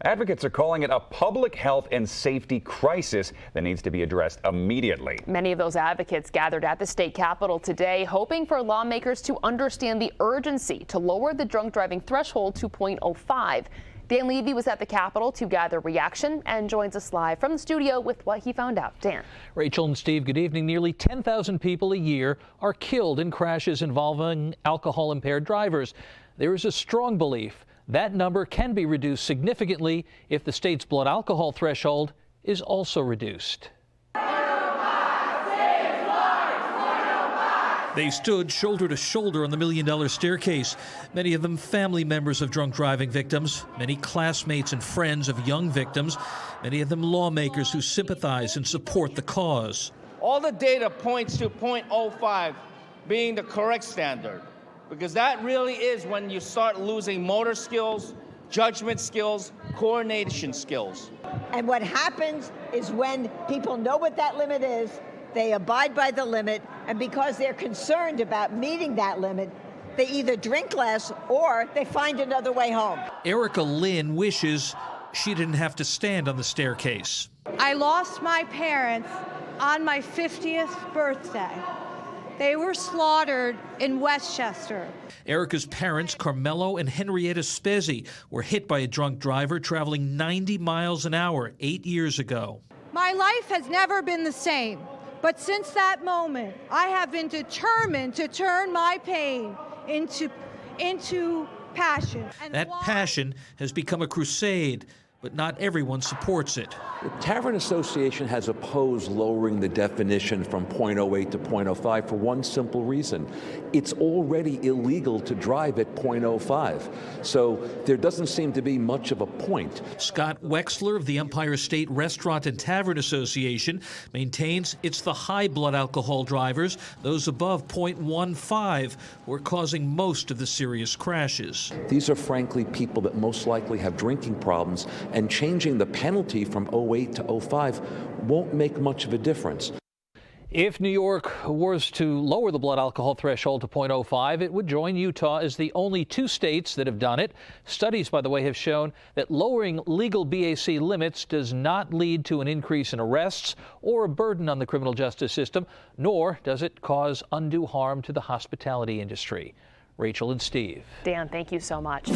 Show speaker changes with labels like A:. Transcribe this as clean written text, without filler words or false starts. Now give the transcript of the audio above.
A: Advocates are calling it a public health and safety crisis that needs to be addressed immediately.
B: Many of those advocates gathered at the state capitol today, hoping for lawmakers to understand the urgency to lower the drunk driving threshold to .05. Dan Levy was at the Capitol to gather reaction and joins us live from the studio with what he found out. Dan.
C: Rachel and Steve, good evening. Nearly 10,000 people a year are killed in crashes involving alcohol-impaired drivers. There is a strong belief that number can be reduced significantly if the state's blood alcohol threshold is also reduced. They stood shoulder to shoulder on the $1 million staircase, many of them family members of drunk driving victims, many classmates and friends of young victims, many of them lawmakers who sympathize and support the cause.
D: All the data points to .05 being the correct standard, because that really is when you start losing motor skills, judgment skills, coordination skills.
E: And what happens is when people know what that limit is, they abide by the limit, and because they're concerned about meeting that limit, they either drink less or they find another way home.
C: Erica Lynn wishes she didn't have to stand on the staircase.
F: I lost my parents on my 50th birthday. They were slaughtered in Westchester.
C: Erica's parents, Carmelo and Henrietta Spezzi, were hit by a drunk driver traveling 90 miles an hour 8 years ago.
F: My life has never been the same, but since that moment, I have been determined to turn my pain into passion. And
C: that passion has become a crusade, but not everyone supports it.
G: The Tavern Association has opposed lowering the definition from .08 to .05 for one simple reason. It's already illegal to drive at .05, so there doesn't seem to be much of a point.
C: Scott Wexler of the Empire State Restaurant and Tavern Association maintains it's the high blood alcohol drivers, those above .15, who are causing most of the serious crashes.
G: These are frankly people that most likely have drinking problems, and changing the penalty from .08 to .05 won't make much of a difference.
C: If New York was to lower the blood alcohol threshold to .05, it would join Utah as the only two states that have done it. Studies, by the way, have shown that lowering legal BAC limits does not lead to an increase in arrests or a burden on the criminal justice system, nor does it cause undue harm to the hospitality industry. Rachel and Steve.
B: Dan, thank you so much.